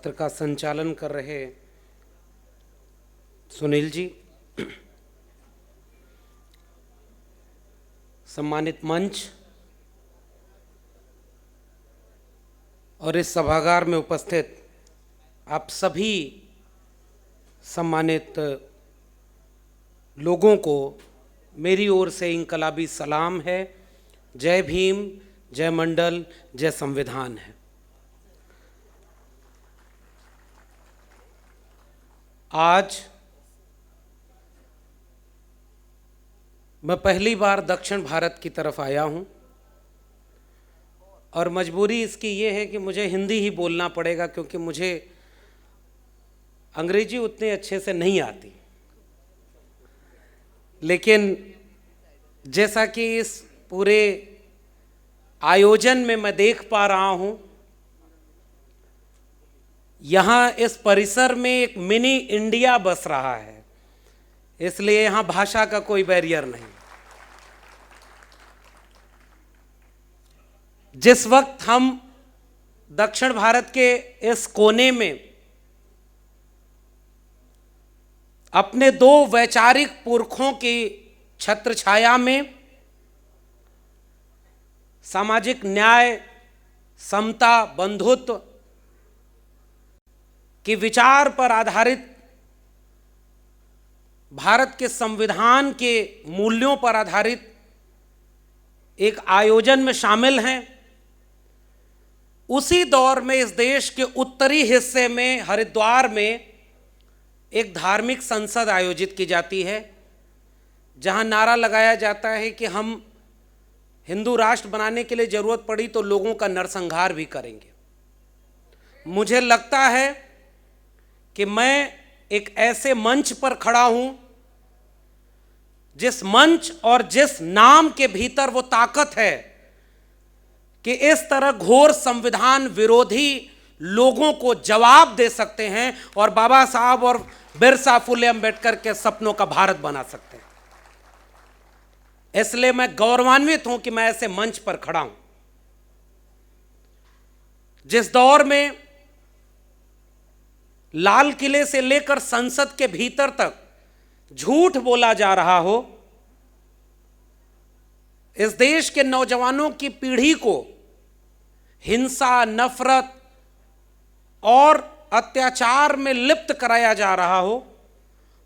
सत्र का संचालन कर रहे सुनील जी, सम्मानित मंच और इस सभागार में उपस्थित आप सभी सम्मानित लोगों को मेरी ओर से इनकलाबी सलाम है। जय भीम, जय मंडल, जय संविधान है। आज मैं पहली बार दक्षिण भारत की तरफ आया हूं और मजबूरी इसकी ये है कि मुझे हिंदी ही बोलना पड़ेगा क्योंकि मुझे अंग्रेजी उतने अच्छे से नहीं आती। लेकिन जैसा कि इस पूरे आयोजन में मैं देख पा रहा हूं, यहाँ इस परिसर में एक मिनी इंडिया बस रहा है, इसलिए यहाँ भाषा का कोई बैरियर नहीं। जिस वक्त हम दक्षिण भारत के इस कोने में अपने दो वैचारिक पुरखों की छत्र छाया में सामाजिक न्याय, समता, बंधुत्व के विचार पर आधारित भारत के संविधान के मूल्यों पर आधारित एक आयोजन में शामिल हैं, उसी दौर में इस देश के उत्तरी हिस्से में हरिद्वार में एक धार्मिक संसद आयोजित की जाती है, जहां नारा लगाया जाता है कि हम हिंदू राष्ट्र बनाने के लिए जरूरत पड़ी तो लोगों का नरसंहार भी करेंगे। मुझे लगता है कि मैं एक ऐसे मंच पर खड़ा हूं जिस मंच और जिस नाम के भीतर वो ताकत है कि इस तरह घोर संविधान विरोधी लोगों को जवाब दे सकते हैं और बाबा साहब और बिरसा फुले अंबेडकर के सपनों का भारत बना सकते हैं। इसलिए मैं गौरवान्वित हूं कि मैं ऐसे मंच पर खड़ा हूं। जिस दौर में लाल किले से लेकर संसद के भीतर तक झूठ बोला जा रहा हो, इस देश के नौजवानों की पीढ़ी को हिंसा, नफरत और अत्याचार में लिप्त कराया जा रहा हो,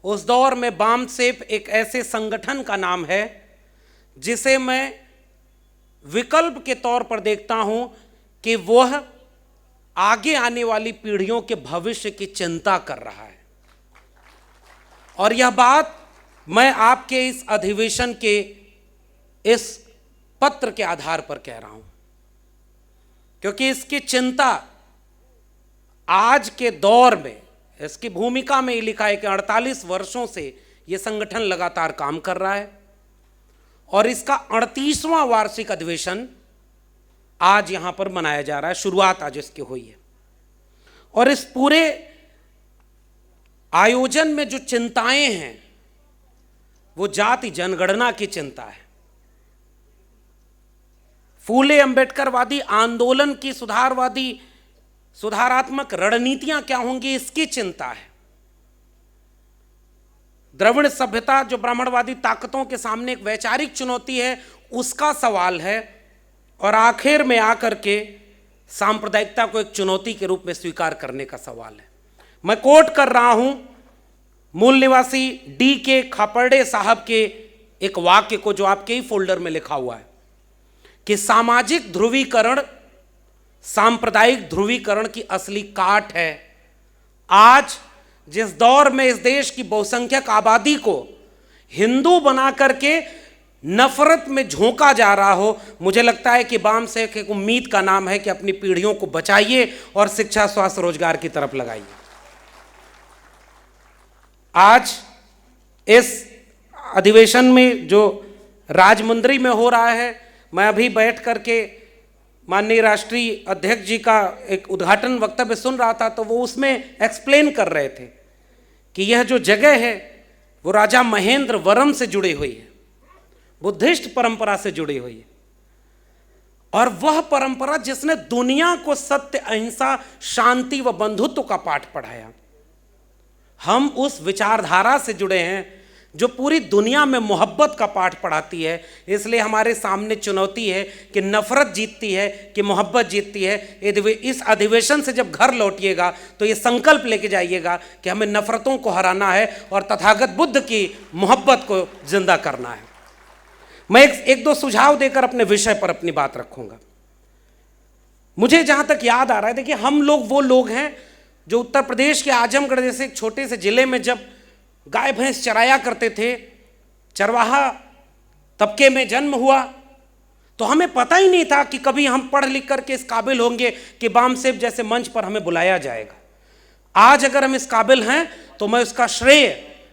उस दौर में बामसेफ एक ऐसे संगठन का नाम है जिसे मैं विकल्प के तौर पर देखता हूं कि वह आगे आने वाली पीढ़ियों के भविष्य की चिंता कर रहा है। और यह बात मैं आपके इस अधिवेशन के इस पत्र के आधार पर कह रहा हूं, क्योंकि इसकी चिंता आज के दौर में, इसकी भूमिका में ये लिखा है कि 48 वर्षों से यह संगठन लगातार काम कर रहा है और इसका 38वां वार्षिक अधिवेशन आज यहां पर मनाया जा रहा है। शुरुआत आज इसकी हुई है और इस पूरे आयोजन में जो चिंताएं हैं वो जाति जनगणना की चिंता है, फूले अंबेडकरवादी आंदोलन की सुधारात्मक रणनीतियां क्या होंगी इसकी चिंता है, द्रविड़ सभ्यता जो ब्राह्मणवादी ताकतों के सामने एक वैचारिक चुनौती है उसका सवाल है, और आखिर में आकर के सांप्रदायिकता को एक चुनौती के रूप में स्वीकार करने का सवाल है। मैं कोट कर रहा हूं मूल निवासी D.K. खापर्डे साहब के एक वाक्य को जो आपके ही फोल्डर में लिखा हुआ है कि सामाजिक ध्रुवीकरण सांप्रदायिक ध्रुवीकरण की असली काट है। आज जिस दौर में इस देश की बहुसंख्यक आबादी को हिंदू बना करके नफरत में झोंका जा रहा हो, मुझे लगता है कि बामसेफ एक उम्मीद का नाम है कि अपनी पीढ़ियों को बचाइए और शिक्षा, स्वास्थ्य, रोजगार की तरफ लगाइए। आज इस अधिवेशन में जो राजमुंद्री में हो रहा है, मैं अभी बैठ करके माननीय राष्ट्रीय अध्यक्ष जी का एक उद्घाटन वक्तव्य सुन रहा था, तो वो उसमें एक्सप्लेन कर रहे थे कि यह जो जगह है वो राजा महेंद्र वरम से जुड़ी हुई है, बुद्धिस्ट परंपरा से जुड़ी हुई है और वह परंपरा जिसने दुनिया को सत्य, अहिंसा, शांति व बंधुत्व का पाठ पढ़ाया। हम उस विचारधारा से जुड़े हैं जो पूरी दुनिया में मोहब्बत का पाठ पढ़ाती है। इसलिए हमारे सामने चुनौती है कि नफरत जीतती है कि मोहब्बत जीतती है। इस अधिवेशन से जब घर लौटिएगा तो ये संकल्प लेके जाइएगा कि हमें नफरतों को हराना है और तथागत बुद्ध की मोहब्बत को जिंदा करना है। मैं एक दो सुझाव देकर अपने विषय पर अपनी बात रखूंगा। मुझे जहां तक याद आ रहा है, देखिए, हम लोग वो लोग हैं जो उत्तर प्रदेश के आजमगढ़ जैसे एक छोटे से जिले में जब गाय भैंस चराया करते थे, चरवाहा तबके में जन्म हुआ, तो हमें पता ही नहीं था कि कभी हम पढ़ लिख करके इस काबिल होंगे कि बामसेब जैसे मंच पर हमें बुलाया जाएगा। आज अगर हम इस काबिल हैं तो मैं उसका श्रेय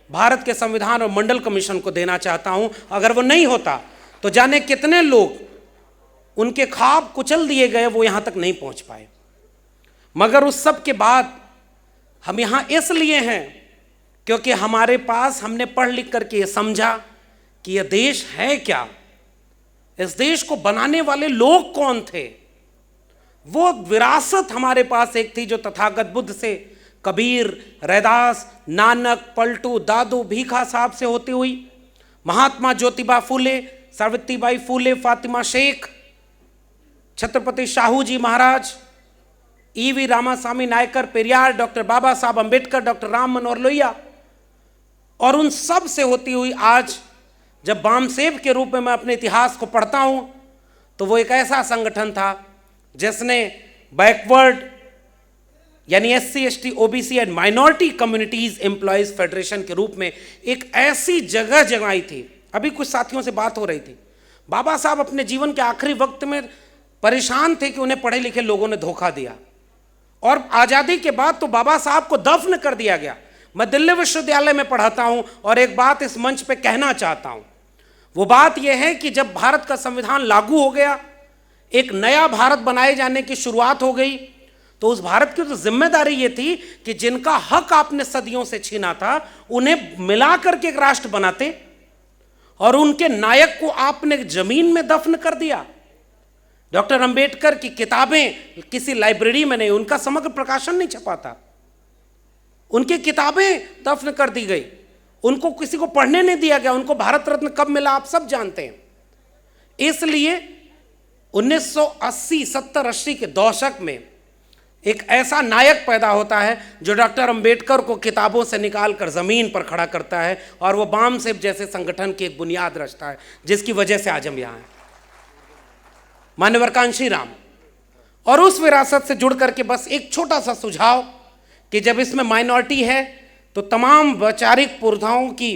भारत के संविधान और मंडल कमीशन को देना चाहता हूं। अगर वो नहीं होता तो जाने कितने लोग, उनके ख्वाब कुचल दिए गए, वो यहां तक नहीं पहुंच पाए। मगर उस सब के बाद हम यहां इसलिए हैं क्योंकि हमारे पास, हमने पढ़ लिख करके ये समझा कि यह देश है क्या, इस देश को बनाने वाले लोग कौन थे। वो विरासत हमारे पास एक थी जो तथागत बुद्ध से, कबीर, रैदास, नानक, पलटू, दादू, भीखा साहब से होती हुई महात्मा ज्योतिबा फूले, सावित्रीबाई फूले, फातिमा शेख, छत्रपति शाहू जी महाराज, ईवी रामास्वामी नायकर, पेरियार, डॉक्टर बाबा साहब अंबेडकर, डॉक्टर राम मनोहर लोहिया, और उन सब से होती हुई आज जब बामसेब के रूप में मैं अपने इतिहास को पढ़ता हूं तो वो एक ऐसा संगठन था जिसने बैकवर्ड यानी SC, ST, OBC and minority communities employees federation के रूप में एक ऐसी जगह जमाई थी। अभी कुछ साथियों से बात हो रही थी, बाबा साहब अपने जीवन के आखिरी वक्त में परेशान थे कि उन्हें पढ़े लिखे लोगों ने धोखा दिया, और आज़ादी के बाद तो बाबा साहब को दफन कर दिया गया। मैं दिल्ली विश्वविद्यालय में पढ़ाता हूं और एक बात इस मंच पे कहना चाहता हूं। वो बात यह है कि जब भारत का संविधान लागू हो गया, एक नया भारत बनाए जाने की शुरुआत हो गई, तो उस भारत की तो जिम्मेदारी ये थी कि जिनका हक आपने सदियों से छीना था उन्हें मिलाकर के एक राष्ट्र बनाते, और उनके नायक को आपने जमीन में दफन कर दिया। डॉक्टर अंबेडकर की किताबें किसी लाइब्रेरी में नहीं, उनका समग्र प्रकाशन नहीं छपा था, उनकी किताबें दफन कर दी गई, उनको किसी को पढ़ने नहीं दिया गया। उनको भारत रत्न कब मिला आप सब जानते हैं। इसलिए 1980, 70, 80 के दशक में एक ऐसा नायक पैदा होता है जो डॉक्टर अंबेडकर को किताबों से निकालकर जमीन पर खड़ा करता है, और वो बामसेब जैसे संगठन की एक बुनियाद रचता है जिसकी वजह से आज हम यहाँ हैं, मान्यवर कांशी राम। और उस विरासत से जुड़ करके बस एक छोटा सा सुझाव कि जब इसमें माइनॉरिटी है तो तमाम वैचारिक पुरधाओं की,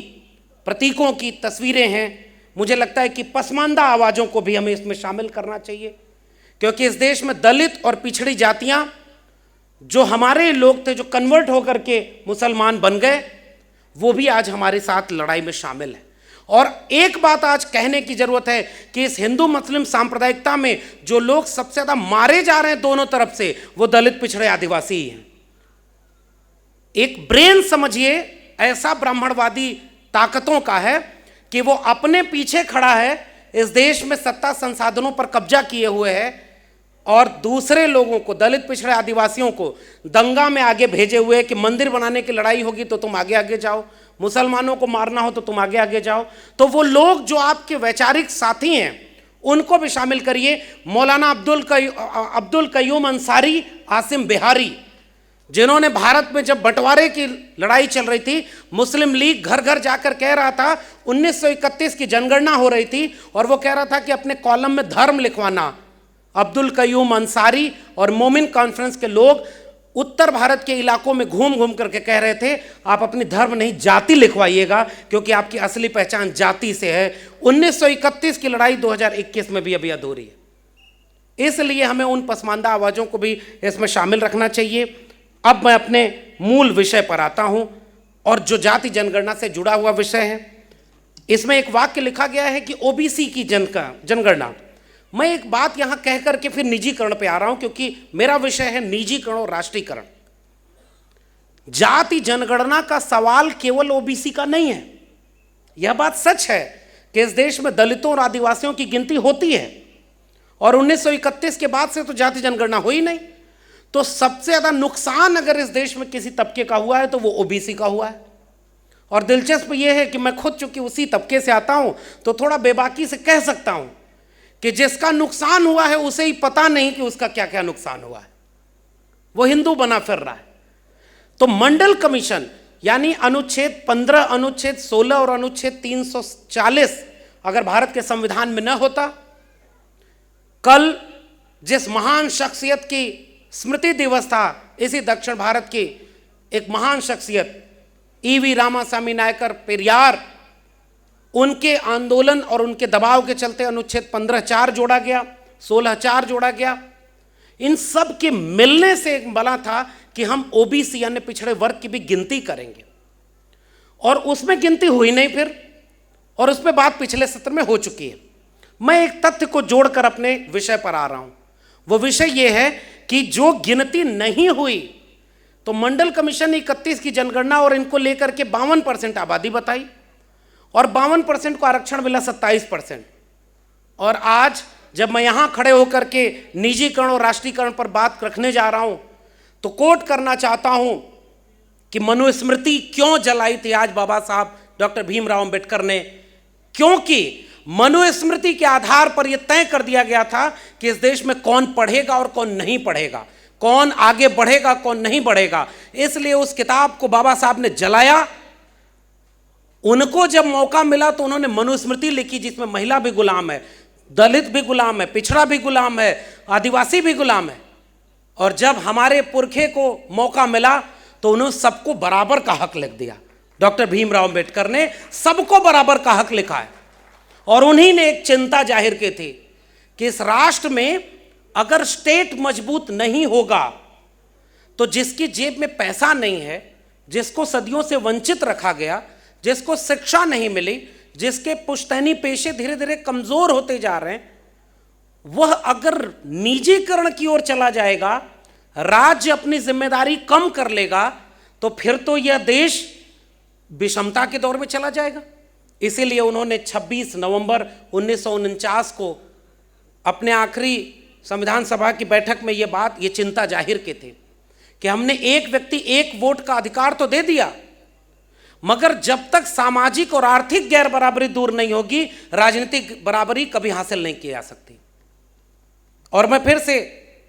प्रतीकों की तस्वीरें हैं। मुझे लगता है कि पसमानदा आवाज़ों को भी हमें इसमें शामिल करना चाहिए, क्योंकि इस देश में दलित और पिछड़ी जातियां, जो हमारे लोग थे जो कन्वर्ट होकर के मुसलमान बन गए, वो भी आज हमारे साथ लड़ाई में शामिल है। और एक बात आज कहने की जरूरत है कि इस हिंदू मुस्लिम सांप्रदायिकता में जो लोग सबसे ज़्यादा मारे जा रहे हैं दोनों तरफ से, वो दलित, पिछड़े, आदिवासी ही हैं। एक ब्रेन समझिए ऐसा ब्राह्मणवादी ताकतों का है कि वो अपने पीछे खड़ा है, इस देश में सत्ता संसाधनों पर कब्जा किए हुए है, और दूसरे लोगों को, दलित, पिछड़े, आदिवासियों को दंगा में आगे भेजे हुए कि मंदिर बनाने की लड़ाई होगी तो तुम आगे आगे जाओ, मुसलमानों को मारना हो तो तुम आगे आगे जाओ। तो वो लोग जो आपके वैचारिक साथी हैं उनको भी शामिल करिए। मौलाना अब्दुल कयूम अंसारी, आसिम बिहारी, जिन्होंने भारत में जब बंटवारे की लड़ाई चल रही थी, मुस्लिम लीग घर घर जाकर कह रहा था, 1931 की जनगणना हो रही थी और वो कह रहा था कि अपने कॉलम में धर्म लिखवाना। अब्दुल कयूम अंसारी और मोमिन कॉन्फ्रेंस के लोग उत्तर भारत के इलाकों में घूम घूम करके कह रहे थे, आप अपनी धर्म नहीं जाति लिखवाइएगा, क्योंकि आपकी असली पहचान जाति से है। 1931 की लड़ाई 2021 में भी अभी अधूरी है। इसलिए हमें उन पसमानदा आवाज़ों को भी इसमें शामिल रखना चाहिए। अब मैं अपने मूल विषय पर आता हूं, और जो जाति जनगणना से जुड़ा हुआ विषय है, इसमें एक वाक्य लिखा गया है कि ओबीसी की जनगणना। मैं एक बात यहां कह करके फिर निजीकरण पे आ रहा हूं, क्योंकि मेरा विषय है निजीकरण और राष्ट्रीयकरण। जाति जनगणना का सवाल केवल ओबीसी का नहीं है। यह बात सच है कि इस देश में दलितों और आदिवासियों की गिनती होती है, और 1931 के बाद से तो जाति जनगणना हुई नहीं। तो सबसे ज्यादा नुकसान अगर इस देश में किसी तबके का हुआ है तो वो ओबीसी का हुआ है। और दिलचस्प ये है कि मैं खुद चूंकि उसी तबके से आता हूं तो थोड़ा बेबाकी से कह सकता हूं कि जिसका नुकसान हुआ है उसे ही पता नहीं कि उसका क्या क्या नुकसान हुआ है, वो हिंदू बना फिर रहा है। तो मंडल कमीशन यानी अनुच्छेद 15, अनुच्छेद 16 और अनुच्छेद 340 अगर भारत के संविधान में न होता, कल जिस महान शख्सियत की स्मृति दिवस था, इसी दक्षिण भारत की एक महान शख्सियत ईवी रामास्वामी नायकर पेरियार, उनके आंदोलन और उनके दबाव के चलते अनुच्छेद 15(4) जोड़ा गया, 16(4) जोड़ा गया। इन सब के मिलने से एक बना था कि हम ओबीसी यानी पिछड़े वर्ग की भी गिनती करेंगे, और उसमें गिनती हुई नहीं फिर, और उस पर बात पिछले सत्र में हो चुकी है। मैं एक तथ्य को जोड़कर अपने विषय पर आ रहा हूं। वो विषय यह है कि जो गिनती नहीं हुई तो मंडल कमीशन ने 31 की जनगणना और इनको लेकर के 52% आबादी बताई, और 52% को आरक्षण मिला 27%। और आज जब मैं यहां खड़े होकर के निजीकरण और राष्ट्रीयकरण पर बात रखने जा रहा हूं तो कोट करना चाहता हूं कि मनुस्मृति क्यों जलाई थी आज बाबा साहब डॉक्टर भीमराव अंबेडकर ने, क्योंकि मनुस्मृति के आधार पर यह तय कर दिया गया था कि इस देश में कौन पढ़ेगा और कौन नहीं पढ़ेगा, कौन आगे बढ़ेगा कौन नहीं बढ़ेगा। इसलिए उस किताब को बाबा साहब ने जलाया। उनको जब मौका मिला तो उन्होंने मनुस्मृति लिखी जिसमें महिला भी गुलाम है, दलित भी गुलाम है, पिछड़ा भी गुलाम है, आदिवासी भी गुलाम है। और जब हमारे पुरखे को मौका मिला तो उन्होंने सबको बराबर का हक लिख दिया। डॉक्टर भीमराव अंबेडकर ने सबको बराबर का हक लिखा है, और उन्हीं ने एक चिंता जाहिर की थी कि इस राष्ट्र में अगर स्टेट मजबूत नहीं होगा तो जिसकी जेब में पैसा नहीं है, जिसको सदियों से वंचित रखा गया, जिसको शिक्षा नहीं मिली, जिसके पुश्तैनी पेशे धीरे धीरे कमजोर होते जा रहे हैं, वह अगर निजीकरण की ओर चला जाएगा, राज्य अपनी जिम्मेदारी कम कर लेगा, तो फिर तो यह देश विषमता के दौर में चला जाएगा। इसीलिए उन्होंने 26 नवंबर 1949 को अपने आखिरी संविधान सभा की बैठक में ये चिंता जाहिर की थी कि हमने एक व्यक्ति एक वोट का अधिकार तो दे दिया, मगर जब तक सामाजिक और आर्थिक गैर बराबरी दूर नहीं होगी, राजनीतिक बराबरी कभी हासिल नहीं की जा सकती। और मैं फिर से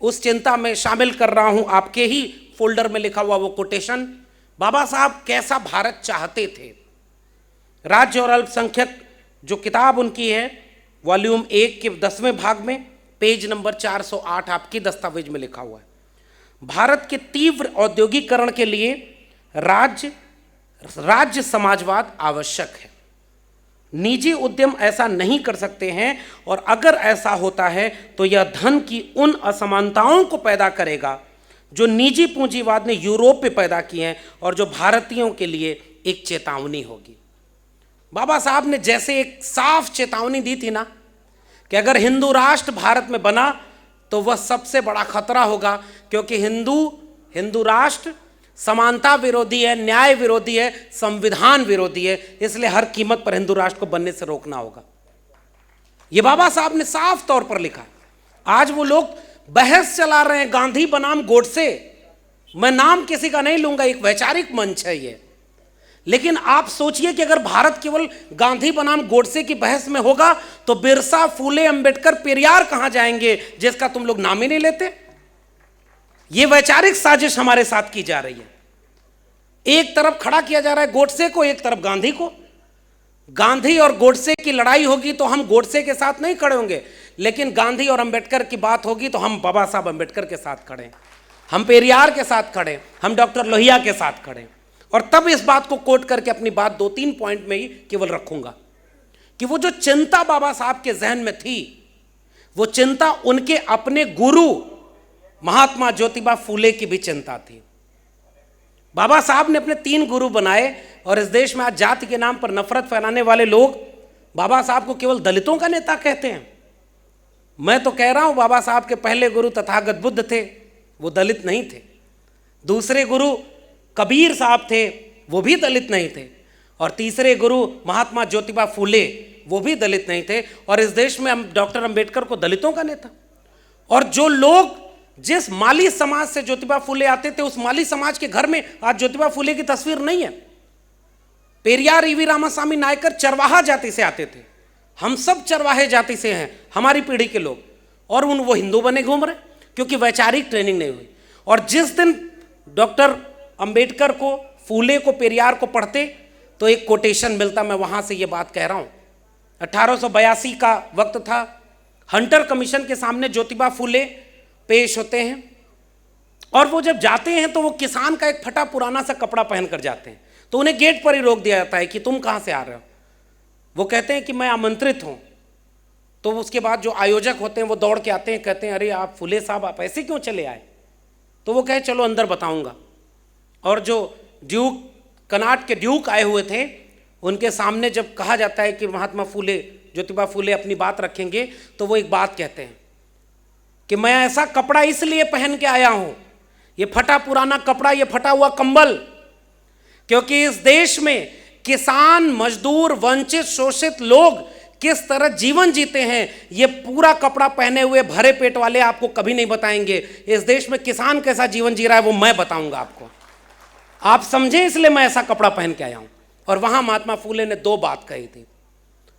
उस चिंता में शामिल कर रहा हूं आपके ही फोल्डर में लिखा हुआ वो कोटेशन। बाबा साहब कैसा भारत चाहते थे? राज्य और अल्पसंख्यक जो किताब उनकी है, वॉल्यूम 1 के 10वें भाग में पेज नंबर 408 आपकी दस्तावेज में लिखा हुआ है, भारत के तीव्र औद्योगिकरण के लिए राज्य समाजवाद आवश्यक है। निजी उद्यम ऐसा नहीं कर सकते हैं, और अगर ऐसा होता है तो यह धन की उन असमानताओं को पैदा करेगा जो निजी पूंजीवाद ने यूरोप में पैदा की हैं और जो भारतीयों के लिए एक चेतावनी होगी। बाबा साहब ने जैसे एक साफ चेतावनी दी थी ना कि अगर हिंदू राष्ट्र भारत में बना तो वह सबसे बड़ा खतरा होगा, क्योंकि हिंदू राष्ट्र समानता विरोधी है, न्याय विरोधी है, संविधान विरोधी है। इसलिए हर कीमत पर हिंदू राष्ट्र को बनने से रोकना होगा। यह बाबा साहब ने साफ तौर पर लिखा। आज वो लोग बहस चला रहे हैं गांधी बनाम गोडसे, मैं नाम किसी का नहीं लूंगा, एक वैचारिक मंच है ये, लेकिन आप सोचिए कि अगर भारत केवल गांधी बनाम गोडसे की बहस में होगा तो बिरसा, फूले, अंबेडकर, पेरियार कहां जाएंगे जिसका तुम लोग नाम ही नहीं लेते। यह वैचारिक साजिश हमारे साथ की जा रही है। एक तरफ खड़ा किया जा रहा है गोडसे को, एक तरफ गांधी को। गांधी और गोडसे की लड़ाई होगी तो हम गोडसे के साथ नहीं खड़े होंगे, लेकिन गांधी और अंबेडकर की बात होगी तो हम बाबा साहब अंबेडकर के साथ खड़े, हम पेरियार के साथ खड़े, हम डॉक्टर लोहिया के साथ खड़े। और तब इस बात को कोट करके अपनी बात 2-3 पॉइंट में ही केवल रखूंगा कि वो जो चिंता बाबा साहब के जहन में थी, वो चिंता उनके अपने गुरु महात्मा ज्योतिबा फूले की भी चिंता थी। बाबा साहब ने अपने 3 गुरु बनाए, और इस देश में आज जाति के नाम पर नफरत फैलाने वाले लोग बाबा साहब को केवल दलितों का नेता कहते हैं। मैं तो कह रहा हूं बाबा साहब के पहले गुरु तथागत बुद्ध थे, वो दलित नहीं थे। दूसरे गुरु कबीर साहब थे, वो भी दलित नहीं थे। और तीसरे गुरु महात्मा ज्योतिबा फूले, वो भी दलित नहीं थे, और इस देश में डॉक्टर अंबेडकर को दलितों का नेता। और जो लोग जिस माली समाज से ज्योतिबा फुले आते थे, उस माली समाज के घर में आज ज्योतिबा फुले की तस्वीर नहीं है। पेरियार ईवी रामासामी नायकर चरवाहा जाति से आते थे, हम सब चरवाहे जाति से हैं, हमारी पीढ़ी के लोग, और वो हिंदू बने घूम रहे क्योंकि वैचारिक ट्रेनिंग नहीं हुई। और जिस दिन डॉक्टर अंबेडकर को, फूले को, पेरियार को पढ़ते तो एक कोटेशन मिलता, मैं वहां से ये बात कह रहा हूं। 1882 का वक्त था, हंटर कमीशन के सामने ज्योतिबा फुले पेश होते हैं, और वो जब जाते हैं तो वो किसान का एक फटा पुराना सा कपड़ा पहन कर जाते हैं, तो उन्हें गेट पर ही रोक दिया जाता है कि तुम कहां से आ रहे हो। वो कहते हैं कि मैं आमंत्रित हूं। तो उसके बाद जो आयोजक होते हैं वो दौड़ के आते हैं, कहते हैं अरे आप फुले साहब, आप ऐसे क्यों चले आए। तो वो कहे चलो अंदर बताऊंगा। और जो ड्यूक, कनाट के ड्यूक आए हुए थे, उनके सामने जब कहा जाता है कि महात्मा फुले, ज्योतिबा फुले अपनी बात रखेंगे, तो वो एक बात कहते हैं कि मैं ऐसा कपड़ा इसलिए पहन के आया हूं, ये फटा पुराना कपड़ा, ये फटा हुआ कंबल, क्योंकि इस देश में किसान, मजदूर, वंचित, शोषित लोग किस तरह जीवन जीते हैं, ये पूरा कपड़ा पहने हुए भरे पेट वाले आपको कभी नहीं बताएंगे। इस देश में किसान कैसा जीवन जी रहा है वो मैं बताऊंगा आपको, आप समझे, इसलिए मैं ऐसा कपड़ा पहन के आया हूं। और वहां महात्मा फुले ने दो बात कही थी,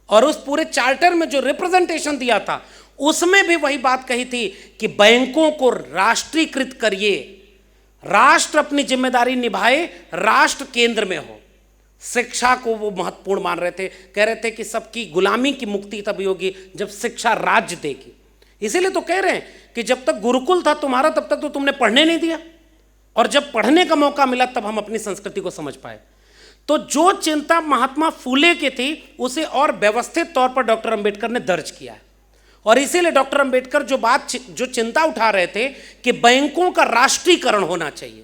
और उस पूरे चार्टर में जो रिप्रेजेंटेशन दिया था उसमें भी वही बात कही थी कि बैंकों को राष्ट्रीयकृत करिए, राष्ट्र अपनी जिम्मेदारी निभाए, राष्ट्र केंद्र में हो। शिक्षा को वो महत्वपूर्ण मान रहे थे, कह रहे थे कि सबकी गुलामी की मुक्ति तभी होगी जब शिक्षा राज्य देगी। इसीलिए तो कह रहे हैं कि जब तक गुरुकुल था तुम्हारा तब तक तो तुमने पढ़ने नहीं दिया, और जब पढ़ने का मौका मिला तब हम अपनी संस्कृति को समझ पाए। तो जो चिंता महात्मा फुले की थी उसे और व्यवस्थित तौर पर डॉक्टर अंबेडकर ने दर्ज किया है। और इसीलिए डॉक्टर अंबेडकर जो चिंता उठा रहे थे कि बैंकों का राष्ट्रीयकरण होना चाहिए,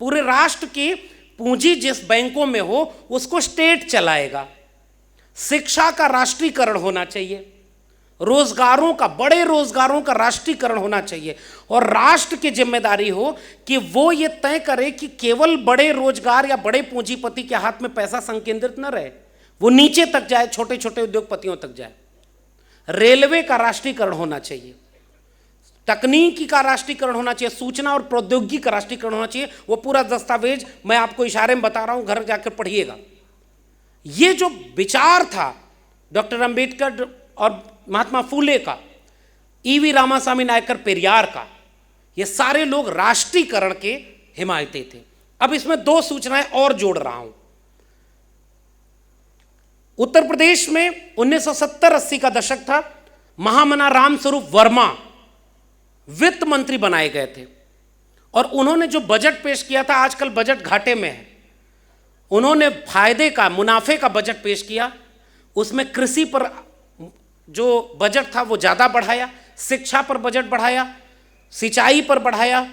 पूरे राष्ट्र की पूंजी जिस बैंकों में हो उसको स्टेट चलाएगा, शिक्षा का राष्ट्रीयकरण होना चाहिए, रोजगारों का, बड़े रोजगारों का राष्ट्रीयकरण होना चाहिए, और राष्ट्र की जिम्मेदारी हो कि वो ये तय करे कि केवल बड़े रोजगार या बड़े पूंजीपति के हाथ में पैसा संकेंद्रित न रहे, वो नीचे तक जाए, छोटे छोटे उद्योगपतियों तक जाए। रेलवे का राष्ट्रीयकरण होना चाहिए, तकनीकी का राष्ट्रीयकरण होना चाहिए, सूचना और प्रौद्योगिकी का राष्ट्रीयकरण होना चाहिए। वो पूरा दस्तावेज मैं आपको इशारे में बता रहा हूं, घर जाकर पढ़िएगा। ये जो विचार था डॉक्टर अंबेडकर और महात्मा फुले का, ईवी रामासामी नायकर पेरियार का, ये सारे लोग राष्ट्रीयकरण के हिमायती थे। अब इसमें दो सूचनाएं और जोड़ रहा हूं। उत्तर प्रदेश में 1970-80 का दशक था, महामना रामस्वरूप वर्मा वित्त मंत्री बनाए गए थे, और उन्होंने जो बजट पेश किया था, आजकल बजट घाटे में है, उन्होंने फायदे का, मुनाफे का बजट पेश किया। उसमें कृषि पर जो बजट था वो ज़्यादा बढ़ाया, शिक्षा पर बजट बढ़ाया, सिंचाई पर बढ़ाया,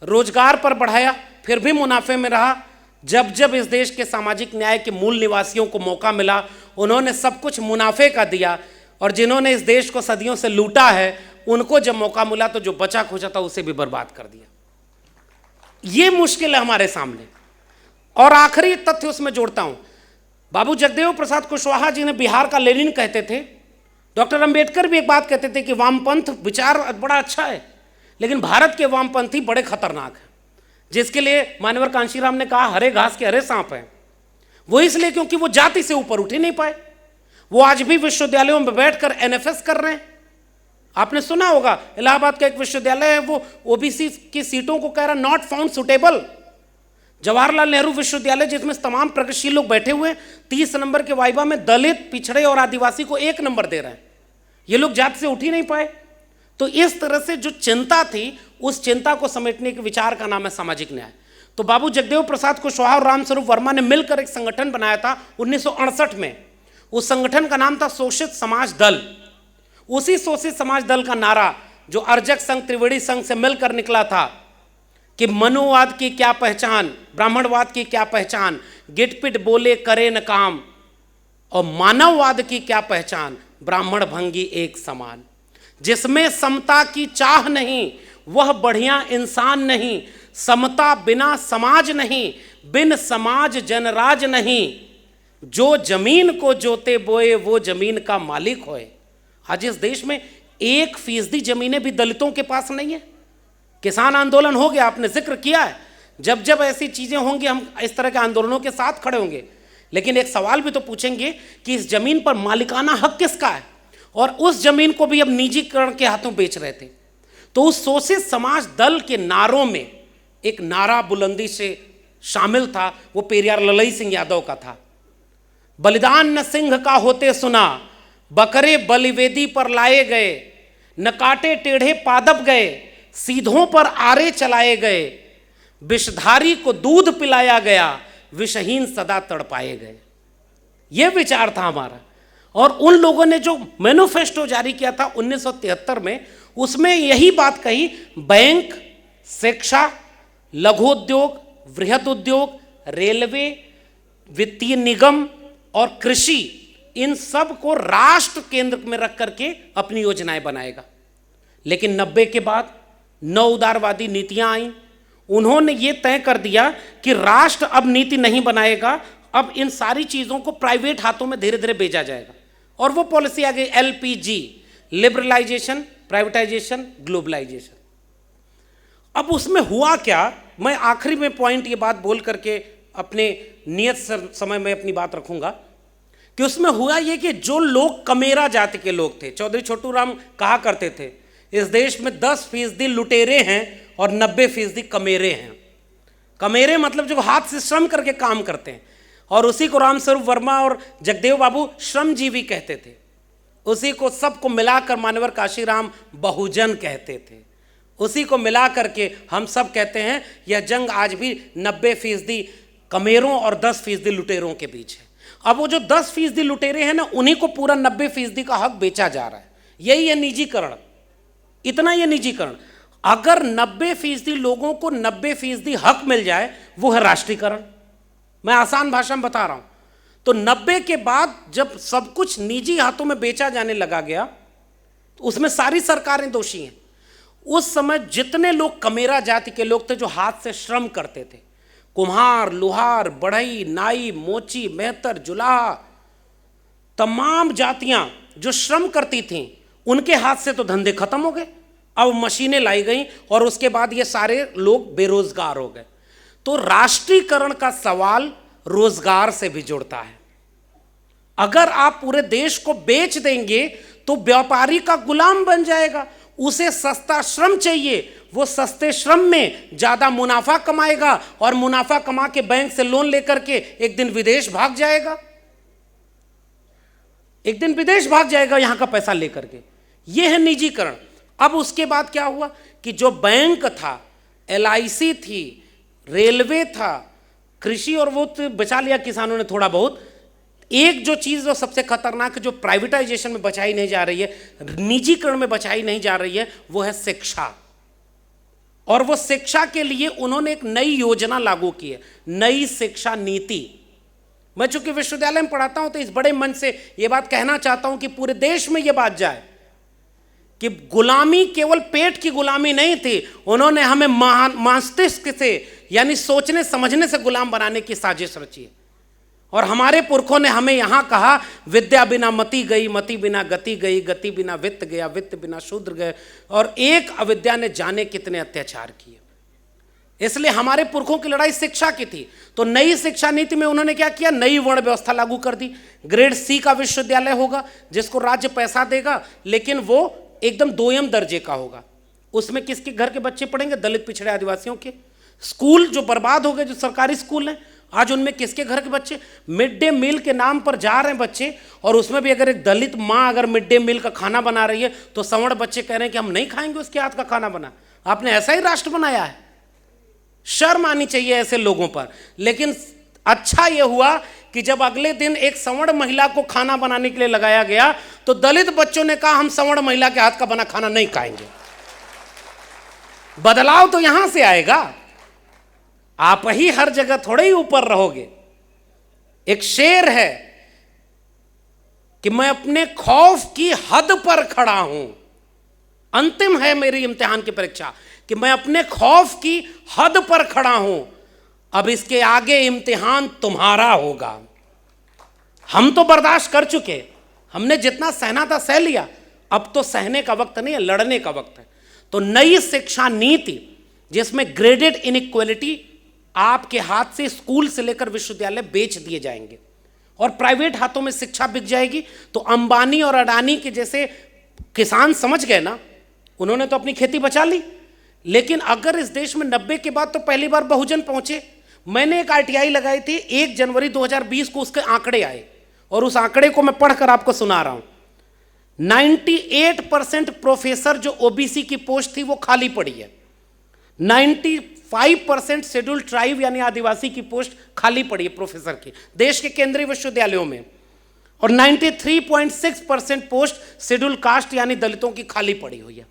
रोजगार पर बढ़ाया, फिर भी मुनाफे में रहा। जब जब इस देश के सामाजिक न्याय के मूल निवासियों को मौका मिला, उन्होंने सब कुछ मुनाफे का दिया, और जिन्होंने इस देश को सदियों से लूटा है उनको जब मौका मिला तो जो बचा खोचा था उसे भी बर्बाद कर दिया। ये मुश्किल है हमारे सामने। और आखिरी तथ्य उसमें जोड़ता हूं, बाबू जगदेव प्रसाद कुशवाहा जी ने बिहार का लेनिन कहते थे, डॉक्टर अंबेडकर भी एक बात कहते थे कि वामपंथ विचार बड़ा अच्छा है, लेकिन भारत के वामपंथी बड़े खतरनाक हैं, जिसके लिए मान्यवर कांशीराम ने कहा हरे घास के हरे सांप हैं। वो इसलिए क्योंकि वो जाति से ऊपर उठ ही नहीं पाए। वो आज भी विश्वविद्यालयों में बैठकर एनएफएस कर रहे हैं। आपने सुना होगा, इलाहाबाद का एक विश्वविद्यालय है, वो ओबीसी की सीटों को कह रहा not found suitable. Jawaharlal Nehru विश्वविद्यालय जिसमें तमाम प्रगतिशील लोग बैठे हुए, 30 नंबर के वाइबा में दलित, पिछड़े और आदिवासी को 1 नंबर दे रहे हैं। ये लोग जाति से उठ ही नहीं पाए। तो इस तरह से जो चिंता थी, उस चिंता को समेटने के विचार का नाम है सामाजिक न्याय। तो बाबू जगदेव प्रसाद कुशवाहा और रामस्वरूप वर्मा ने मिलकर एक संगठन बनाया था 1968 में। उस संगठन का नाम था शोषित समाज दल। उसी शोषित समाज दल का नारा जो अर्जक संघ, त्रिवेणी संघ से मिलकर निकला था कि मनुवाद की क्या पहचान, ब्राह्मणवाद की क्या पहचान, गिटपिट बोले करे न काम, और मानववाद की क्या पहचान, ब्राह्मण भंगी एक समान। जिसमें समता की चाह नहीं वह बढ़िया इंसान नहीं, समता बिना समाज नहीं, बिन समाज जनराज नहीं, जो जमीन को जोते बोए वो जमीन का मालिक होए। आज इस देश में 1% जमीनें भी दलितों के पास नहीं है। किसान आंदोलन हो गया, आपने जिक्र किया है, जब जब ऐसी चीजें होंगी हम इस तरह के आंदोलनों के साथ खड़े होंगे। लेकिन एक सवाल भी तो पूछेंगे कि इस जमीन पर मालिकाना हक किसका है, और उस जमीन को भी अब निजीकरण के हाथों बेच रहे थे। तो उस शोषित समाज दल के नारों में एक नारा बुलंदी से शामिल था, वो पेरियार ललई सिंह यादव का था। बलिदान न सिंह का होते सुना, बकरे बलिवेदी पर लाए गए, न काटे टेढ़े पादप गए, सीधों पर आरे चलाए गए, विषधारी को दूध पिलाया गया, विषहीन सदा तड़पाए गए। यह विचार था हमारा। और उन लोगों ने जो मैनिफेस्टो जारी किया था 1973 में, उसमें यही बात कही, बैंक, शिक्षा, लघु उद्योग, वृहद उद्योग, रेलवे, वित्तीय निगम और कृषि, इन सब को राष्ट्र केंद्र में रख करके अपनी योजनाएं बनाएगा। लेकिन 90 के बाद 9 उदारवादी नीतियां आई। उन्होंने ये तय कर दिया कि राष्ट्र अब नीति नहीं बनाएगा, अब इन सारी चीजों को प्राइवेट हाथों में धीरे धीरे भेजा जाएगा। और वो पॉलिसी आ गई LPG, लिबरलाइजेशन, प्राइवेटाइजेशन, ग्लोबलाइजेशन। अब उसमें हुआ क्या, मैं आखिरी में पॉइंट ये बात बोल करके अपने नियत समय में अपनी बात रखूंगा कि उसमें हुआ ये कि जो लोग कमेरा जाति के लोग थे, चौधरी छोटू राम कहा करते थे, इस देश में 10% लुटेरे हैं और 90% कमेरे हैं। कमेरे मतलब जो हाथ से श्रम करके काम करते हैं, और उसी को रामस्वरूप वर्मा और जगदेव बाबू श्रमजीवी कहते थे। उसी को सबको मिलाकर मान्यवर काशीराम बहुजन कहते थे। उसी को मिला करके हम सब कहते हैं यह जंग आज भी 90% कमेरों और 10% लुटेरों के बीच है। अब वो जो 10% लुटेरे हैं ना, उन्हीं को पूरा 90% का हक बेचा जा रहा है। यही है निजीकरण, इतना ये निजीकरण। अगर 90% लोगों को 90% हक मिल जाए, वो है राष्ट्रीयकरण। मैं आसान भाषा में बता रहा हूं। तो 90 के बाद जब सब कुछ निजी हाथों में बेचा जाने लगा गया, तो उसमें सारी सरकारें दोषी हैं। उस समय जितने लोग कमेरा जाति के लोग थे जो हाथ से श्रम करते थे, कुम्हार, लोहार, बढ़ई, नाई, मोची, मेहतर, जुलाहा, तमाम जातियां जो श्रम करती थीं, उनके हाथ से तो धंधे खत्म हो गए। अब मशीनें लाई गई और उसके बाद ये सारे लोग बेरोजगार हो गए। तो राष्ट्रीयकरण का सवाल रोजगार से भी जुड़ता है। अगर आप पूरे देश को बेच देंगे तो व्यापारी का गुलाम बन जाएगा। उसे सस्ता श्रम चाहिए, वो सस्ते श्रम में ज्यादा मुनाफा कमाएगा और मुनाफा कमा के बैंक से लोन लेकर के एक दिन विदेश भाग जाएगा, एक दिन विदेश भाग जाएगा यहां का पैसा लेकर के। यह है निजीकरण। अब उसके बाद क्या हुआ कि जो बैंक था, LIC थी, रेलवे था, कृषि, और वो तो बचा लिया किसानों ने थोड़ा बहुत। एक जो चीज जो सबसे खतरनाक जो प्राइवेटाइजेशन में बचाई नहीं जा रही है, निजीकरण में बचाई नहीं जा रही है, वो है शिक्षा। और वो शिक्षा के लिए उन्होंने एक नई योजना लागू की है, नई शिक्षा नीति। मैं चूंकि विश्वविद्यालय में पढ़ाता हूं तो इस बड़े मन से ये बात कहना चाहता हूं कि पूरे देश में ये बात जाए कि गुलामी केवल पेट की गुलामी नहीं थी, उन्होंने हमें मस्तिष्क से यानी सोचने समझने से गुलाम बनाने की साजिश रची है। और हमारे पुरखों ने हमें यहां कहा, विद्या बिना मति गई, मति बिना गति गई, गति बिना वित्त गया, वित्त बिना शूद्र गए, और एक अविद्या ने जाने कितने अत्याचार किए। इसलिए हमारे पुरखों की लड़ाई शिक्षा की थी। तो नई शिक्षा नीति में उन्होंने क्या किया, नई वर्ण व्यवस्था लागू कर दी। ग्रेड C का विश्वविद्यालय होगा जिसको राज्य पैसा देगा, लेकिन वो एकदम 2ym दर्जे का होगा। उसमें किसके घर के बच्चे पढ़ेंगे, दलित, पिछड़े, आदिवासियों के। स्कूल जो बर्बाद हो गए, जो सरकारी स्कूल हैं, आज उनमें किसके घर के बच्चे, मिड डे मील के नाम पर जा रहे हैं बच्चे, और उसमें भी अगर एक दलित माँ अगर मिड डे मील का खाना बना रही है तो सवर्ण बच्चे कह रहे हैं कि हम नहीं खाएंगे उसके हाथ का खाना बना। आपने ऐसा ही राष्ट्र बनाया है। शर्म आनी चाहिए ऐसे लोगों पर। लेकिन अच्छा यह हुआ कि जब अगले दिन एक सवर्ण महिला को खाना बनाने के लिए लगाया गया तो दलित बच्चों ने कहा हम सवर्ण महिला के हाथ का बना खाना नहीं खाएंगे। बदलाव तो यहां से आएगा, आप ही हर जगह थोड़े ही ऊपर रहोगे। एक शेर है कि मैं अपने खौफ की हद पर खड़ा हूं। अंतिम है मेरी इम्तिहान की परीक्षा कि मैं अपने खौफ की हद पर खड़ा हूं, अब इसके आगे इम्तिहान तुम्हारा होगा। हम तो बर्दाश्त कर चुके, हमने जितना सहना था सह लिया, अब तो सहने का वक्त नहीं है, लड़ने का वक्त है। तो नई शिक्षा नीति जिसमें ग्रेडेड इनइक्वालिटी, आपके हाथ से स्कूल से लेकर विश्वविद्यालय बेच दिए जाएंगे और प्राइवेट हाथों में शिक्षा बिक जाएगी, तो अंबानी और अडानी के जैसे किसान समझ गए ना, उन्होंने तो अपनी खेती बचा ली। लेकिन अगर इस देश में 90 के बाद तो पहली बार बहुजन पहुंचे। मैंने एक आरटीआई लगाई थी, 1 जनवरी 2020 को उसके आंकड़े आए और उस आंकड़े को मैं पढ़कर आपको सुना रहा हूं। 98% प्रोफेसर जो ओबीसी की पोस्ट थी वो खाली पड़ी है। 95% शेड्यूल्ड ट्राइब यानी आदिवासी की पोस्ट खाली पड़ी है प्रोफेसर की देश के केंद्रीय विश्वविद्यालयों में, और 93.6% पोस्ट शेड्यूल्ड कास्ट यानी दलितों की खाली पड़ी हुई है।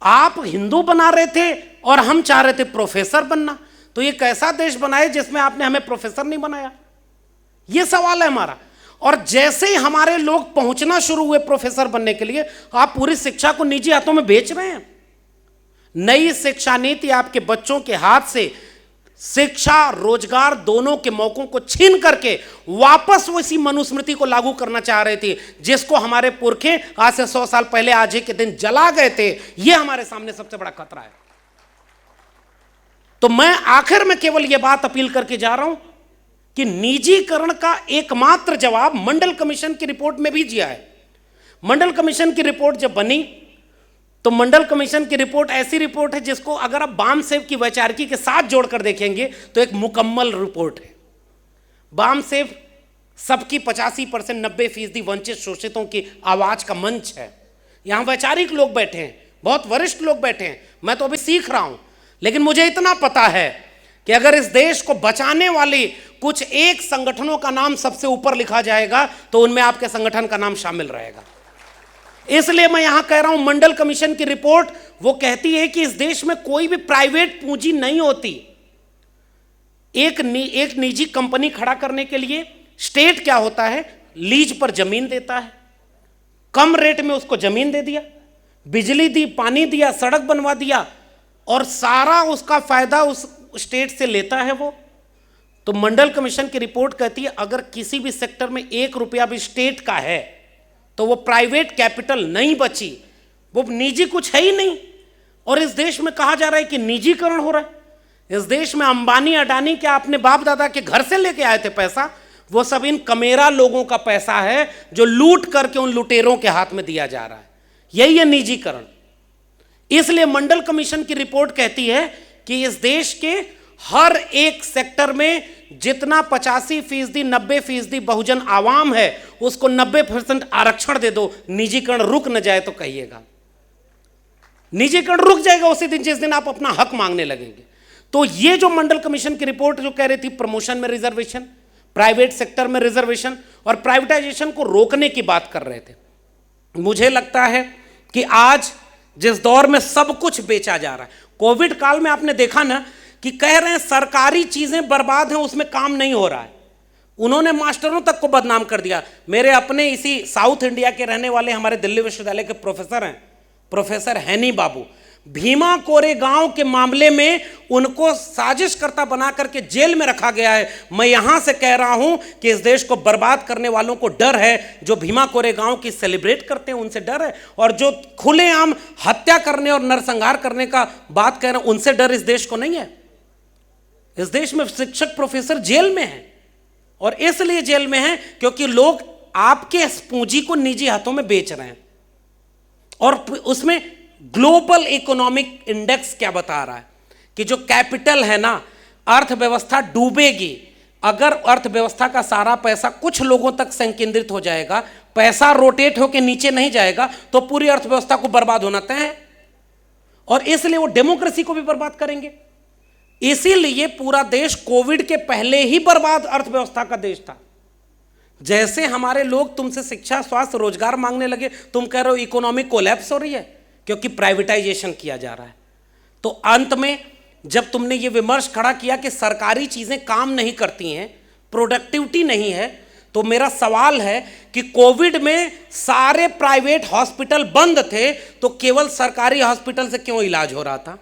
आप हिंदू बना रहे थे और हम चाह रहे थे प्रोफेसर बनना, तो ये कैसा देश बनाए जिसमें आपने हमें प्रोफेसर नहीं बनाया? ये सवाल है हमारा। और जैसे ही हमारे लोग पहुंचना शुरू हुए प्रोफेसर बनने के लिए, आप पूरी शिक्षा को निजी हाथों में बेच रहे हैं। नई शिक्षा नीति आपके बच्चों के हाथ से शिक्षा रोजगार दोनों के मौकों को छीन करके वापस वो इसी मनुस्मृति को लागू करना चाह रहे थे जिसको हमारे पुरखे आज से 100 साल पहले आज ही के दिन जला गए थे। ये हमारे सामने सबसे बड़ा खतरा है। तो मैं आखिर में केवल यह बात अपील करके जा रहा हूं कि निजीकरण का एकमात्र जवाब मंडल कमीशन की रिपोर्ट में भी दिया है। मंडल कमीशन की रिपोर्ट जब बनी तो मंडल कमीशन की रिपोर्ट ऐसी रिपोर्ट है जिसको अगर आप बामसेव की वैचारिकी के साथ जोड़कर देखेंगे तो एक मुकम्मल रिपोर्ट है। बामसेव सबकी 85% 90% वंचित शोषितों की आवाज का मंच है। यहां वैचारिक लोग बैठे हैं, बहुत वरिष्ठ लोग बैठे हैं। मैं तो अभी सीख रहा हूं, लेकिन मुझे इतना पता है कि अगर इस देश को बचाने वाली कुछ एक संगठनों का नाम सबसे ऊपर लिखा जाएगा तो उनमें आपके संगठन का नाम शामिल रहेगा। इसलिए मैं यहां कह रहा हूं, मंडल कमीशन की रिपोर्ट वो कहती है कि इस देश में कोई भी प्राइवेट पूंजी नहीं होती। एक निजी कंपनी खड़ा करने के लिए स्टेट क्या होता है, लीज पर जमीन देता है, कम रेट में उसको जमीन दे दिया, बिजली दी, पानी दिया, सड़क बनवा दिया और सारा उसका फायदा उस स्टेट से लेता है वो। तो मंडल कमीशन की रिपोर्ट कहती है अगर किसी भी सेक्टर में 1 रुपया भी स्टेट का है तो वो प्राइवेट कैपिटल नहीं बची, वो निजी कुछ है ही नहीं। और इस देश में कहा जा रहा है कि निजीकरण हो रहा है। इस देश में अंबानी अडानी क्या अपने बाप दादा के घर से लेके आए थे पैसा? वो सब इन कमेरा लोगों का पैसा है जो लूट करके उन लुटेरों के हाथ में दिया जा रहा है। यही है निजीकरण। इसलिए मंडल कमीशन की रिपोर्ट कहती है कि इस देश के हर एक सेक्टर में जितना 85%, 90% बहुजन आवाम है उसको 90% आरक्षण दे दो, निजीकरण रुक न जाए तो कहिएगा। निजीकरण रुक जाएगा उसी दिन जिस दिन आप अपना हक मांगने लगेंगे। तो ये जो मंडल कमीशन की रिपोर्ट जो कह रही थी प्रमोशन में रिजर्वेशन, प्राइवेट सेक्टर में रिजर्वेशन और प्राइवेटाइजेशन को रोकने की बात कर रहे थे, मुझे लगता है कि आज जिस दौर में सब कुछ बेचा जा रहा है, कोविड काल में आपने देखा ना कि कह रहे हैं सरकारी चीजें बर्बाद हैं, उसमें काम नहीं हो रहा है। उन्होंने मास्टरों तक को बदनाम कर दिया। मेरे अपने इसी साउथ इंडिया के रहने वाले हमारे दिल्ली विश्वविद्यालय के प्रोफेसर हैं, प्रोफेसर हैनी बाबू, भीमा कोरेगांव के मामले में उनको साजिशकर्ता बना करके जेल में रखा गया है। मैं यहां से कह रहा हूं कि इस देश को बर्बाद करने वालों को डर है, जो भीमा कोरेगांव की सेलिब्रेट करते हैं उनसे डर है, और जो खुलेआम हत्या करने और नरसंहार करने का बात कह रहे हैं उनसे डर इस देश को नहीं है। इस देश में शिक्षक प्रोफेसर जेल में हैं, और इसलिए जेल में हैं क्योंकि लोग आपके पूंजी को निजी हाथों में बेच रहे हैं। और उसमें ग्लोबल इकोनॉमिक इंडेक्स क्या बता रहा है कि जो कैपिटल है ना, अर्थव्यवस्था डूबेगी अगर अर्थव्यवस्था का सारा पैसा कुछ लोगों तक संकेंद्रित हो जाएगा, पैसा रोटेट होकर नीचे नहीं जाएगा तो पूरी अर्थव्यवस्था को बर्बाद होना तय है, और इसलिए वो डेमोक्रेसी को भी बर्बाद करेंगे। इसीलिए पूरा देश कोविड के पहले ही बर्बाद अर्थव्यवस्था का देश था। जैसे हमारे लोग तुमसे शिक्षा, स्वास्थ्य, रोजगार मांगने लगे, तुम कह रहे हो इकोनॉमिक कोलैप्स हो रही है क्योंकि प्राइवेटाइजेशन किया जा रहा है। तो अंत में जब तुमने ये विमर्श खड़ा किया कि सरकारी चीजें काम नहीं करती हैं, प्रोडक्टिविटी नहीं है, तो मेरा सवाल है कि कोविड में सारे प्राइवेट हॉस्पिटल बंद थे तो केवल सरकारी हॉस्पिटल से क्यों इलाज हो रहा था?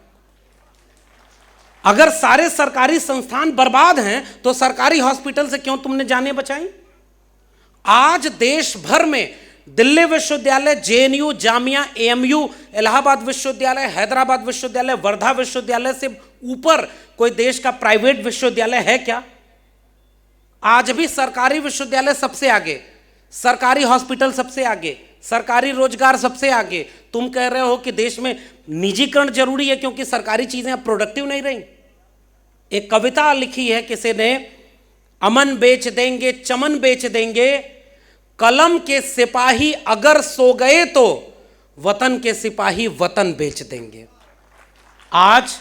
अगर सारे सरकारी संस्थान बर्बाद हैं तो सरकारी हॉस्पिटल से क्यों तुमने जानें बचाई? आज देश भर में दिल्ली विश्वविद्यालय, जेएनयू, जामिया, एएमयू, इलाहाबाद विश्वविद्यालय, हैदराबाद विश्वविद्यालय, वर्धा विश्वविद्यालय से ऊपर कोई देश का प्राइवेट विश्वविद्यालय है क्या? आज भी सरकारी विश्वविद्यालय सबसे आगे, सरकारी हॉस्पिटल सबसे आगे, सरकारी रोजगार सबसे आगे। तुम कह रहे हो कि देश में निजीकरण जरूरी है क्योंकि सरकारी चीजें अब प्रोडक्टिव नहीं रही। एक कविता लिखी है किसी ने, अमन बेच देंगे, चमन बेच देंगे, कलम के सिपाही अगर सो गए तो वतन के सिपाही वतन बेच देंगे। आज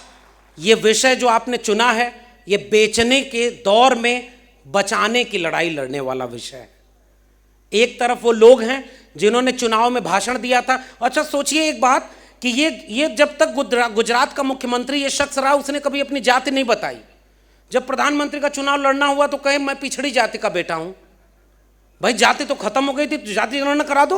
ये विषय जो आपने चुना है, ये बेचने के दौर में बचाने की लड़ाई लड़ने वाला विषय है। एक तरफ वो लोग हैं जिन्होंने चुनाव में भाषण दिया था। अच्छा सोचिए एक बात कि ये जब तक गुजरात का मुख्यमंत्री ये शख्स रहा, उसने कभी अपनी जाति नहीं बताई। जब प्रधानमंत्री का चुनाव लड़ना हुआ तो कहे मैं पिछड़ी जाति का बेटा हूं। भाई जाति तो खत्म हो गई थी, जाति जनगणना करा दो।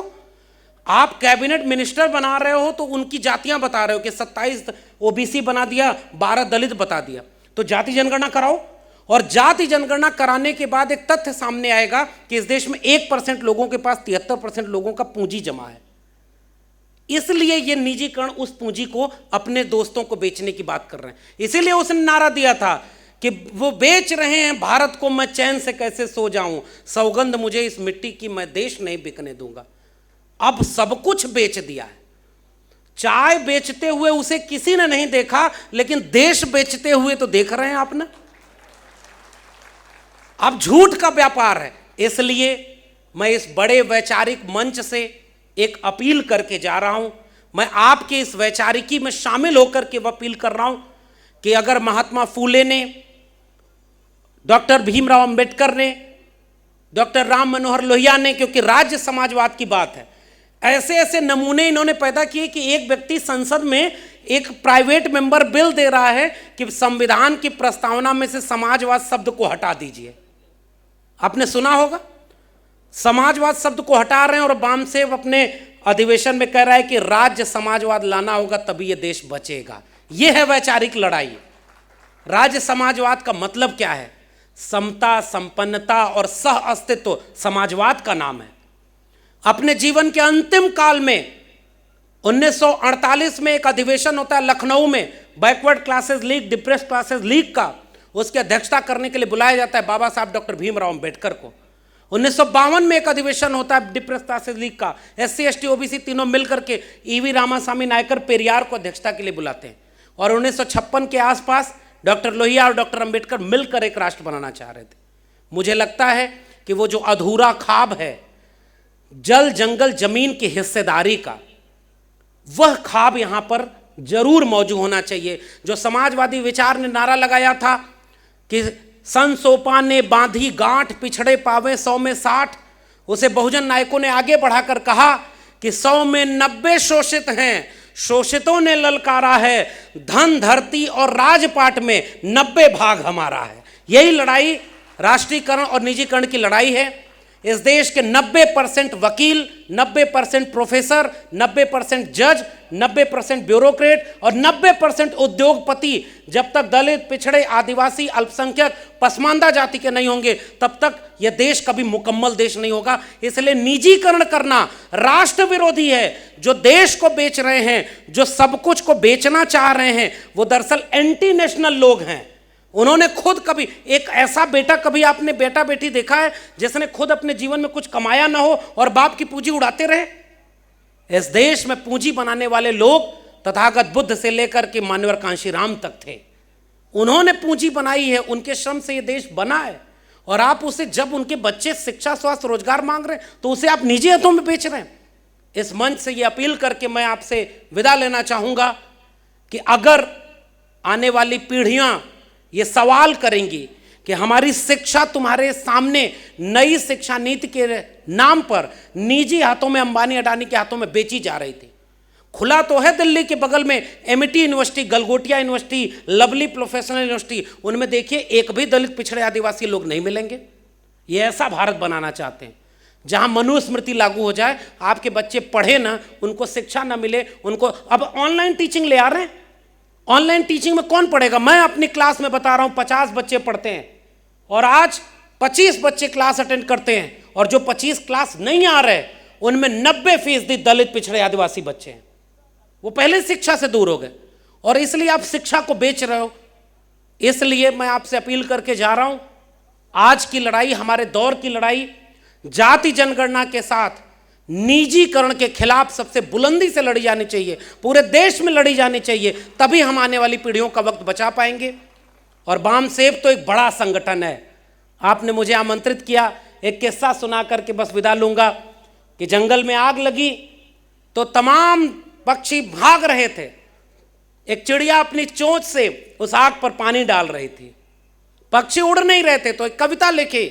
आप कैबिनेट मिनिस्टर बना रहे हो तो उनकी जातियां बता रहे हो कि 27 ओबीसी बना दिया, 12 दलित बता दिया, तो जाति जनगणना कराओ। और जाति जनगणना कराने के बाद एक तथ्य सामने आएगा कि इस देश में 1% लोगों के पास 73% लोगों का पूंजी जमा है। इसलिए ये निजीकरण उस पूंजी को अपने दोस्तों को बेचने की बात कर रहे हैं। इसीलिए उसने नारा दिया था कि वो बेच रहे हैं भारत को, मैं चैन से कैसे सो जाऊं, सौगंध मुझे इस मिट्टी की, मैं देश नहीं बिकने दूंगा। अब सब कुछ बेच दिया है। चाय बेचते हुए उसे किसी ने नहीं देखा, लेकिन देश बेचते हुए तो देख रहे हैं आपने। अब झूठ का व्यापार है। इसलिए मैं इस बड़े वैचारिक मंच से एक अपील करके जा रहा हूं। मैं आपके इस वैचारिकी में शामिल होकर के वह अपील कर रहा हूं कि अगर महात्मा फूले ने, डॉक्टर भीमराव अंबेडकर ने, डॉक्टर राम मनोहर लोहिया ने, क्योंकि राज्य समाजवाद की बात है, ऐसे ऐसे नमूने इन्होंने पैदा किए कि एक व्यक्ति संसद में एक प्राइवेट मेंबर बिल दे रहा है कि संविधान की प्रस्तावना में से समाजवाद शब्द को हटा दीजिए। आपने सुना होगा, समाजवाद शब्द को हटा रहे हैं और बामसेव अपने अधिवेशन में कह रहा है कि राज्य समाजवाद लाना होगा तभी यह देश बचेगा। यह है वैचारिक लड़ाई। राज्य समाजवाद का मतलब क्या है? समता, संपन्नता और सह अस्तित्व समाजवाद का नाम है। अपने जीवन के अंतिम काल में 1948 में एक अधिवेशन होता है लखनऊ में, backward classes league, depress classes league का। उसकी अध्यक्षता करने के लिए बुलाया जाता है बाबा साहब डॉक्टर भीमराव अंबेडकर को। 1952 में एक अधिवेशन होता है डिप्रेस क्लासेस लीग का, SC ST OBC तीनों मिलकर के EV रामास्वामी नायकर पेरियार को अध्यक्षता के लिए बुलाते हैं। और 1956 के आसपास डॉक्टर लोहिया और डॉक्टर अंबेडकर मिलकर एक राष्ट्र बनाना चाह रहे थे। मुझे लगता है कि वो जो अधूरा ख्वाब है जल जंगल जमीन की हिस्सेदारी का, वह ख्वाब यहां पर जरूर मौजूद होना चाहिए। जो समाजवादी विचार ने नारा लगाया था कि संसोपा ने बांधी गांठ, पिछड़े पावे 100 में 60, उसे बहुजन नायकों ने आगे बढ़ाकर कहा कि 100 में 90 शोषित हैं, शोषितों ने ललकारा है, धन धरती और राजपाट में 90 भाग हमारा है। यही लड़ाई राष्ट्रीयकरण और निजीकरण की लड़ाई है। इस देश के 90% वकील, 90% प्रोफेसर, 90% जज, 90% ब्यूरोक्रेट और 90% उद्योगपति जब तक दलित, पिछड़े, आदिवासी, अल्पसंख्यक, पसमानदा जाति के नहीं होंगे तब तक यह देश कभी मुकम्मल देश नहीं होगा। इसलिए निजीकरण करना राष्ट्र विरोधी है। जो देश को बेच रहे हैं, जो सब कुछ को बेचना चाह रहे हैं, वो दरअसल एंटी नेशनल लोग हैं। उन्होंने खुद कभी, एक ऐसा बेटा, कभी आपने बेटा बेटी देखा है जिसने खुद अपने जीवन में कुछ कमाया ना हो और बाप की पूंजी उड़ाते रहे? इस देश में पूंजी बनाने वाले लोग तथागत बुद्ध से लेकर के मान्यवर कांशीराम तक थे। उन्होंने पूंजी बनाई है, उनके श्रम से यह देश बना है। और आप उसे, जब उनके बच्चे शिक्षा, स्वास्थ्य, रोजगार मांग रहे हैं तो उसे आप निजी हाथों में बेच रहे हैं। इस मंच से यह अपील करके मैं आपसे विदा लेना चाहूंगा कि अगर आने वाली पीढ़ियां ये सवाल करेंगी कि हमारी शिक्षा तुम्हारे सामने नई शिक्षा नीति के नाम पर निजी हाथों में, अंबानी अडानी के हाथों में बेची जा रही थी। खुला तो है दिल्ली के बगल में MIT university, Galgotia university, lovely professional university, उनमें देखिए एक भी दलित, पिछड़े, आदिवासी लोग नहीं मिलेंगे। ये ऐसा भारत बनाना चाहते हैं जहां मनुस्मृति लागू हो जाए, आपके बच्चे पढ़े ना, उनको शिक्षा ना मिले, उनको अब ऑनलाइन टीचिंग ले आ रहे हैं। ऑनलाइन टीचिंग में कौन पढ़ेगा? मैं अपनी क्लास में बता रहा हूं 50 बच्चे पढ़ते हैं और आज 25 बच्चे क्लास अटेंड करते हैं और जो 25 क्लास नहीं आ रहे उनमें 90% दलित, पिछड़े, आदिवासी बच्चे हैं। वो पहले शिक्षा से दूर हो गए और इसलिए आप शिक्षा को बेच रहे हो। इसलिए मैं आपसे अपील करके जा रहा हूं, आज की लड़ाई, हमारे दौर की लड़ाई जाति जनगणना के साथ निजीकरण के खिलाफ सबसे बुलंदी से लड़ी जानी चाहिए, पूरे देश में लड़ी जानी चाहिए, तभी हम आने वाली पीढ़ियों का वक्त बचा पाएंगे। और बामसेफ तो एक बड़ा संगठन है। आपने मुझे आमंत्रित किया, एक किस्सा सुना करके बस विदा लूंगा कि जंगल में आग लगी तो तमाम पक्षी भाग रहे थे। एक चिड़िया अपनी चोंच से उस आग पर पानी डाल रही थी, पक्षी उड़ नहीं रहे थे, तो एक कविता लिखी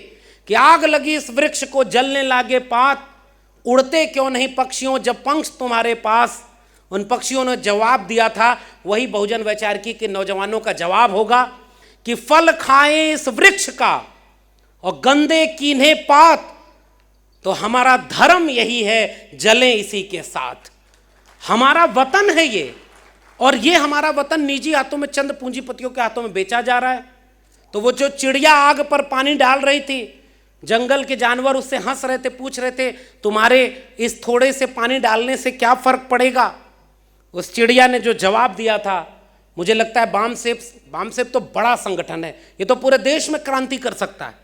कि आग लगी इस वृक्ष को जलने लागे पात, उड़ते क्यों नहीं पक्षियों जब पंख तुम्हारे पास। उन पक्षियों ने जवाब दिया था, वही बहुजन वैचारिकी के नौजवानों का जवाब होगा कि फल खाएं इस वृक्ष का और गंदे कीन्हे पात, तो हमारा धर्म यही है जलें इसी के साथ। हमारा वतन है ये, और ये हमारा वतन निजी हाथों में, चंद पूंजीपतियों के हाथों में बेचा जा रहा है। तो वो जो चिड़िया आग पर पानी डाल रही थी, जंगल के जानवर उससे हंस रहे थे, पूछ रहे थे तुम्हारे इस थोड़े से पानी डालने से क्या फर्क पड़ेगा। उस चिड़िया ने जो जवाब दिया था, मुझे लगता है बामसेफ तो बड़ा संगठन है, ये तो पूरे देश में क्रांति कर सकता है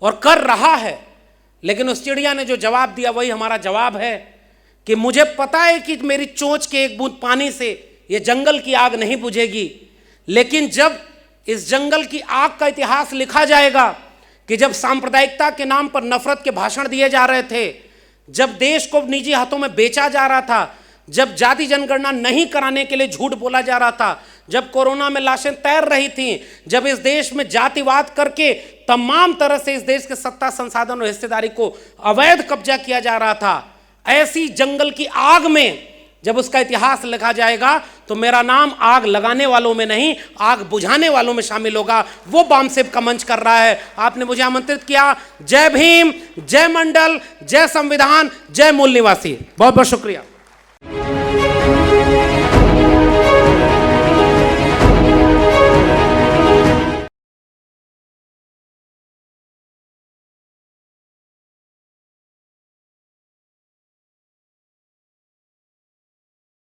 और कर रहा है। लेकिन उस चिड़िया ने जो जवाब दिया वही हमारा जवाब है कि मुझे पता है कि मेरी चोंच के एक बूंद पानी से ये जंगल की आग नहीं बुझेगी, लेकिन जब इस जंगल की आग का इतिहास लिखा जाएगा कि जब सांप्रदायिकता के नाम पर नफरत के भाषण दिए जा रहे थे, जब देश को निजी हाथों में बेचा जा रहा था, जब जाति जनगणना नहीं कराने के लिए झूठ बोला जा रहा था, जब कोरोना में लाशें तैर रही थीं, जब इस देश में जातिवाद करके तमाम तरह से इस देश के सत्ता, संसाधन और हिस्सेदारी को अवैध कब्जा किया जा रहा था, ऐसी जंगल की आग में जब उसका इतिहास लिखा जाएगा तो मेरा नाम आग लगाने वालों में नहीं, आग बुझाने वालों में शामिल होगा। वो बामसेफ का मंच कर रहा है। आपने मुझे आमंत्रित किया। जय भीम, जय मंडल, जय संविधान, जय मूल निवासी। बहुत बहुत शुक्रिया।